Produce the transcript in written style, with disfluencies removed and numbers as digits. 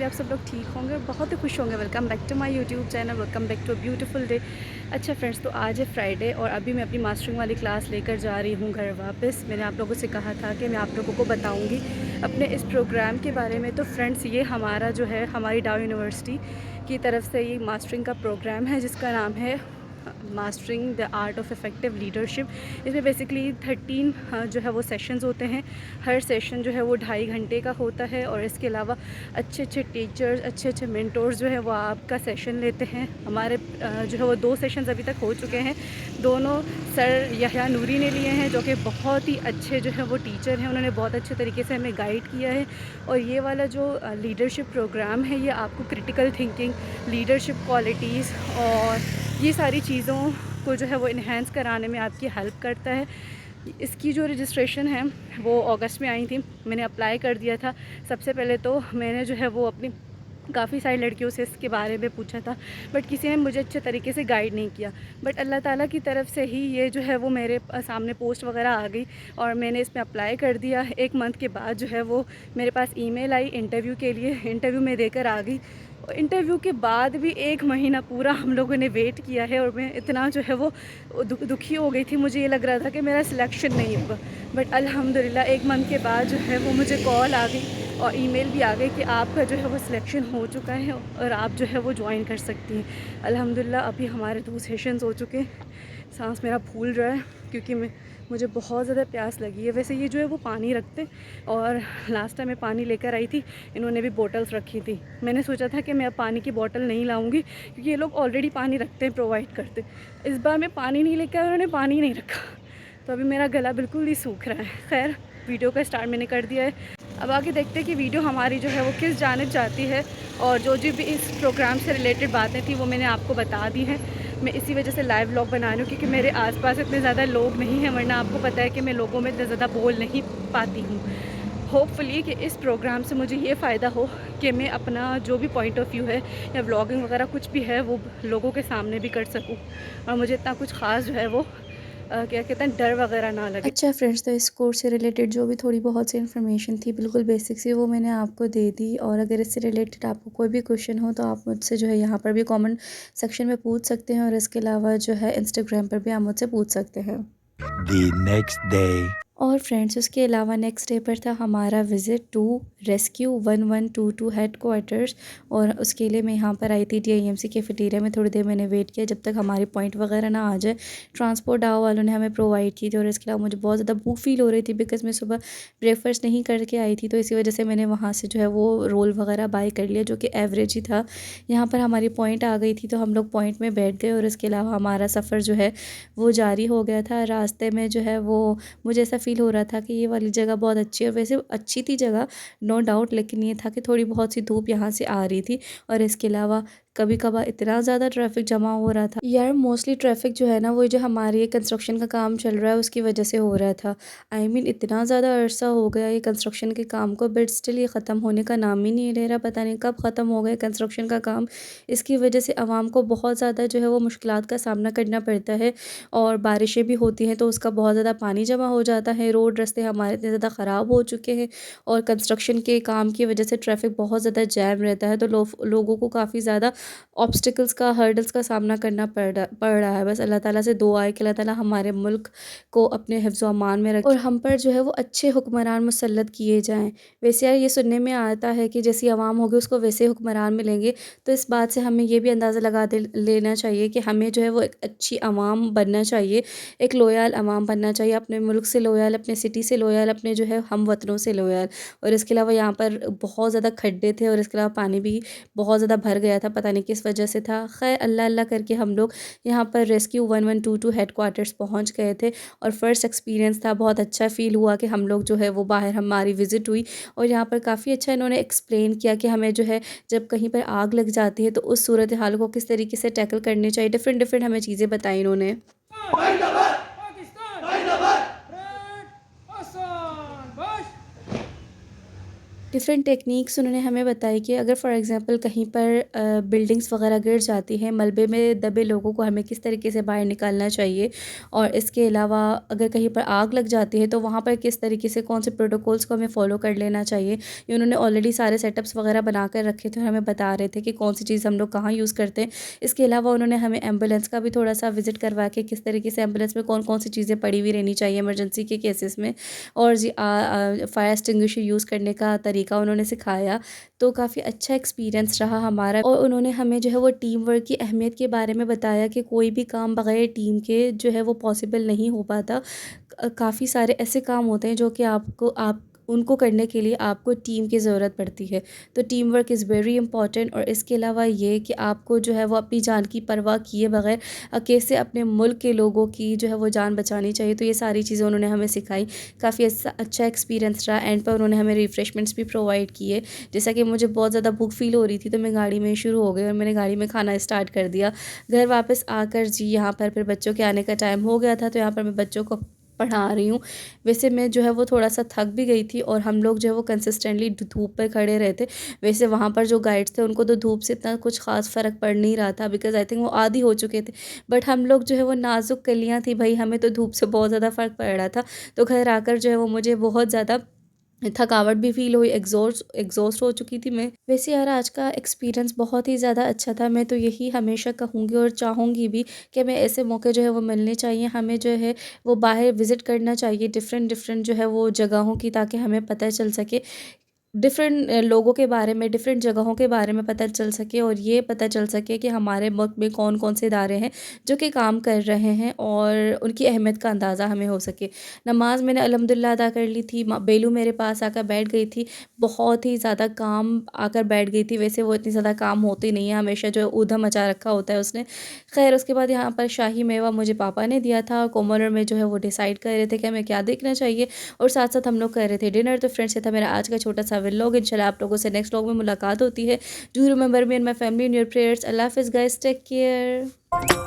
Obviously आप सब लोग ठीक होंगे और बहुत ही खुश होंगे। Welcome back to my YouTube channel, welcome back to a beautiful day. अच्छा फ्रेंड्स, तो आज है फ्राइडे और अभी मैं अपनी मास्टरिंग वाली क्लास लेकर जा रही हूँ घर वापस। मैंने आप लोगों से कहा था कि मैं आप लोगों को बताऊँगी अपने इस प्रोग्राम के बारे में। तो फ्रेंड्स, ये हमारा जो है हमारी डाउ यूनिवर्सिटी की तरफ से ये मास्टरिंग का प्रोग्राम है जिसका नाम है mastering the art of effective leadership. इसमें बेसिकली 13 जो है वो सेशंस होते हैं। हर सेशन जो है वो 2.5 घंटे का होता है और इसके अलावा अच्छे अच्छे टीचर्स, अच्छे अच्छे मेंटोर्स जो है वो आपका सेशन लेते हैं। हमारे जो है वो 2 सेशंस अभी तक हो चुके हैं। दोनों सर यहया नूरी ने लिए हैं जो कि बहुत ही अच्छे जो है वो टीचर हैं। उन्होंने बहुत अच्छे तरीके से हमें गाइड किया है। और ये वाला जो लीडरशिप प्रोग्राम है ये आपको क्रिटिकल थिंकिंग, लीडरशिप क्वालिटीज़ और ये सारी चीज़ों को जो है वो इन्हेंस कराने में आपकी हेल्प करता है। इसकी जो रजिस्ट्रेशन है वो अगस्त में आई थी, मैंने अप्लाई कर दिया था। सबसे पहले तो मैंने जो है वो अपनी काफ़ी सारी लड़कियों से इसके बारे में पूछा था, बट किसी ने मुझे अच्छे तरीके से गाइड नहीं किया। बट अल्लाह ताला की तरफ से ही ये जो है वो मेरे सामने पोस्ट वगैरह आ गई और मैंने इसमें अप्लाई कर दिया। 1 मंथ के बाद जो है वो मेरे पास ईमेल आई इंटरव्यू के लिए। इंटरव्यू में देकर आ गई। इंटरव्यू के बाद भी 1 महीना पूरा हम लोगों ने वेट किया है और मैं इतना जो है वो दुखी हो गई थी। मुझे ये लग रहा था कि मेरा सिलेक्शन नहीं होगा। बट अल्हम्दुलिल्लाह 1 मंथ के बाद जो है वो मुझे कॉल आ गई और ईमेल भी आ गई कि आपका जो है वो सिलेक्शन हो चुका है और आप जो है वो ज्वाइन कर सकती हैं। अल्हम्दुलिल्लाह अभी हमारे 2 सेशंस हो चुके हैं। सांस मेरा फूल रहा है क्योंकि मुझे बहुत ज़्यादा प्यास लगी है। वैसे ये जो है वो पानी रखते और लास्ट टाइम मैं पानी लेकर आई थी, इन्होंने भी बोटल्स रखी थी। मैंने सोचा था कि मैं अब पानी की बोतल नहीं लाऊंगी क्योंकि ये लोग ऑलरेडी पानी रखते हैं, प्रोवाइड करते। इस बार मैं पानी नहीं लेकर, उन्होंने पानी नहीं रखा, तो अभी मेरा गला बिल्कुल ही सूख रहा है। खैर, वीडियो का स्टार्ट मैंने कर दिया है। अब आगे देखते हैं कि वीडियो हमारी जो है वो किस जानिब जाती है और जो भी इस प्रोग्राम से रिलेटेड बातें थी वो मैंने आपको बता दी हैं। मैं इसी वजह से लाइव व्लॉग बना रही हूँ क्योंकि मेरे आसपास इतने ज़्यादा लोग नहीं हैं, वरना आपको पता है कि मैं लोगों में इतना ज़्यादा बोल नहीं पाती हूँ। होपफुली कि इस प्रोग्राम से मुझे ये फ़ायदा हो कि मैं अपना जो भी पॉइंट ऑफ व्यू है या व्लॉगिंग वगैरह कुछ भी है वो लोगों के सामने भी कर सकूँ और मुझे इतना कुछ ख़ास जो है वो क्या कहते हैं, डर वगैरह ना लगे। अच्छा फ्रेंड्स, तो इस कोर्स से रिलेटेड जो भी थोड़ी बहुत सी इन्फॉर्मेशन थी बिल्कुल बेसिक सी, वो मैंने आपको दे दी। और अगर इससे रिलेटेड आपको कोई भी क्वेश्चन हो तो आप मुझसे जो है यहाँ पर भी कमेंट सेक्शन में पूछ सकते हैं और इसके अलावा जो है इंस्टाग्राम पर भी आप मुझसे पूछ सकते हैं। The next day. और फ्रेंड्स, उसके अलावा नेक्स्ट डे पर था हमारा visit to rescue 1122 headquarters. और उसके लिए मैं यहाँ पर आई थी TIMC कैफेटेरिया में। थोड़ी देर मैंने वेट किया जब तक हमारी पॉइंट वगैरह ना आ जाए। ट्रांसपोर्ट डाओ वालों ने हमें प्रोवाइड की थी और इसके अलावा मुझे बहुत ज़्यादा भूख फील हो रही थी बिकॉज़ मैं सुबह ब्रेकफास्ट नहीं करके आई थी, तो इसी वजह से मैंने वहाँ से जो है वो रोल वगैरह बाय कर लिया जो कि एवरेज ही था। यहाँ पर हमारी पॉइंट आ गई थी तो हम लोग पॉइंट में बैठ गए और इसके अलावा हमारा सफ़र जो है वो जारी हो गया था। रास्ते में जो है वो मुझे ऐसा फ़ील हो रहा था कि ये वाली जगह बहुत अच्छी है। और वैसे अच्छी थी जगह, नो डाउट, लेकिन ये था कि थोड़ी बहुत सी धूप यहाँ से आ रही थी और इसके अलावा कभी कभार इतना ज़्यादा ट्रैफिक जमा हो रहा था यार। मोस्टली ट्रैफिक जो है ना वो जो हमारे ये कंस्ट्रक्शन का काम चल रहा है उसकी वजह से हो रहा था। आई मीन इतना ज़्यादा अरसा हो गया ये कंस्ट्रक्शन के काम को, बट स्टिल ये ख़त्म होने का नाम ही नहीं ले रहा। पता नहीं कब ख़त्म हो गया कंस्ट्रक्शन का काम। इसकी वजह से आवाम को बहुत ज़्यादा जो है वो मुश्किलात का सामना करना पड़ता है और बारिशें भी होती हैं तो उसका बहुत ज़्यादा पानी जमा हो जाता है। रोड रास्ते हमारे इतने ज़्यादा ख़राब हो चुके हैं और कंस्ट्रक्शन के काम की वजह से ट्रैफिक बहुत ज़्यादा जैम रहता है, तो लोगों को काफ़ी ज़्यादा ऑब्स्टिकल्स का, हर्डल्स का सामना करना पड़ रहा है। बस अल्लाह ताला से दुआ है कि अल्लाह ताला हमारे मुल्क को अपने हिफ्ज़ व अमान में रखे और हम पर जो है वो अच्छे हुक्मरान मुसल्लत किए जाएँ। वैसे यार ये सुनने में आता है कि जैसी आवाम होगी उसको वैसे हुक्मरान मिलेंगे, तो इस बात से हमें ये भी अंदाज़ा लगा दे लेना चाहिए कि हमें जो है वो एक अच्छी आवाम बनना चाहिए, एक लोयल आवाम बनना चाहिए, अपने मुल्क से लोयल, अपने सिटी से लोयल, अपने जो है हम वतनों से लोयल। और इसके अलावा यहाँ पर बहुत ज़्यादा खड्डे थे और इसके अलावा पानी भी बहुत ज़्यादा भर गया था, पता नहीं किस वजह से था। खैर अल्लाह अल्लाह करके हम लोग यहाँ पर रेस्क्यू 1122 हेड क्वार्टर्स पहुँच गए थे और फर्स्ट एक्सपीरियंस था। बहुत अच्छा फ़ील हुआ कि हम लोग जो है वो बाहर हमारी विज़िट हुई और यहाँ पर काफ़ी अच्छा इन्होंने एक्सप्लेन किया कि हमें जो है जब कहीं पर आग लग जाती है तो उस सूरत हाल को किस तरीके से टैकल करनी चाहिए। डिफरेंट डिफरेंट हमें चीज़ें बताई इन्होंने। डिफरेंट टेक्निक्स उन्होंने हमें बताई कि अगर फॉर एग्ज़ाम्पल कहीं पर बिल्डिंग्स वगैरह गिर जाती हैं, मलबे में दबे लोगों को हमें किस तरीके से बाहर निकालना चाहिए, और इसके अलावा अगर कहीं पर आग लग जाती है तो वहाँ पर किस तरीके से कौन से प्रोटोकॉल्स को हमें फ़ॉलो कर लेना चाहिए, ये उन्होंने ऑलरेडी सारे सेटअप्स वगैरह बना कर रखे थे और हमें बता रहे थे कि कौन सी चीज़ हम लोग कहाँ यूज़ करते हैं। इसके अलावा उन्होंने हमें एम्बुलेंस का भी थोड़ा सा विज़िट करवा के किस तरीके से एम्बुलेंस में कौन कौन सी चीज़ें पड़ी हुई रहनी चाहिए इमरजेंसी के केसेस में, और जी फायर एक्सटिंग्विशर यूज़ करने का तरीका उन्होंने सिखाया। तो काफ़ी अच्छा एक्सपीरियंस रहा हमारा, और उन्होंने हमें जो है वो टीम वर्क की अहमियत के बारे में बताया कि कोई भी काम बगैर टीम के जो है वो पॉसिबल नहीं हो पाता। काफ़ी सारे ऐसे काम होते हैं जो कि आप उनको करने के लिए आपको टीम की ज़रूरत पड़ती है। तो team work is very important, और इसके अलावा ये कि आपको जो है वो अपनी जान की परवाह किए बगैर कैसे अपने मुल्क के लोगों की जो है वो जान बचानी चाहिए। तो ये सारी चीज़ें उन्होंने हमें सिखाई। काफ़ी अच्छा एक्सपीरियंस रहा। एंड पर उन्होंने हमें रिफ़्रेशमेंट्स भी प्रोवाइड किए। जैसा कि मुझे बहुत ज़्यादा भूख फ़ील हो रही थी तो मैं गाड़ी में शुरू हो गई और मैंने गाड़ी में खाना स्टार्ट कर दिया। घर वापस आकर जी यहाँ पर फिर बच्चों के आने का टाइम हो गया था, तो यहाँ पर मैं बच्चों को पढ़ा रही हूँ। वैसे मैं जो है वो थोड़ा-सा थक भी गई थी, और हम लोग जो है वो कंसिस्टेंटली धूप पे खड़े रहे थे। वैसे वहाँ पर जो गाइड्स थे उनको तो धूप से इतना कुछ ख़ास फ़र्क पड़ नहीं रहा था, बिकॉज़ आई थिंक वो आदी हो चुके थे। बट हम लोग जो है वो नाज़ुक कलियाँ थी भई, हमें तो धूप से बहुत ज़्यादा फ़र्क पड़ रहा था। तो घर आकर जो है वो मुझे बहुत ज़्यादा थकावट भी फ़ील हुई, एग्ज़ॉस्ट हो चुकी थी मैं। वैसे यार आज का एक्सपीरियंस बहुत ही ज़्यादा अच्छा था। मैं तो यही हमेशा कहूँगी और चाहूँगी भी कि हमें ऐसे मौके जो है वो मिलने चाहिए। हमें जो है वो बाहर विज़िट करना चाहिए डिफ़रेंट जो है वो जगहों की, ताकि हमें पता चल सके डिफ़रेंट लोगों के बारे में, डिफ़रेंट जगहों के बारे में पता चल सके, और ये पता चल सके कि हमारे मुल्क में कौन-कौन से इदारे हैं जो कि काम कर रहे हैं, और उनकी अहमियत का अंदाज़ा हमें हो सके। नमाज़ मैंने अल्हम्दुलिल्लाह अदा कर ली थी। बेलू मेरे पास आकर बैठ गई थी। बहुत ही ज़्यादा काम आकर बैठ गई थी। वैसे वो इतनी ज़्यादा काम होती नहीं है, हमेशा जो है ऊधम मचा रखा होता है उसने। ख़ैर उसके बाद यहाँ पर शाही मेवा मुझे पापा ने दिया था। कोमोलर में जो है वो डिसाइड कर रहे थे कि हमें क्या देखना चाहिए, और साथ-साथ हम लोग कर रहे थे डिनर। तो फ्रेंड्स ये था मेरा आज का छोटा-सा व्लॉग। इंशाल्लाह आप लोगों से नेक्स्ट व्लॉग में मुलाकात होती है। Do remember me and my family in your prayers. Allah हाफ़िज़ गाइस, टेक केयर।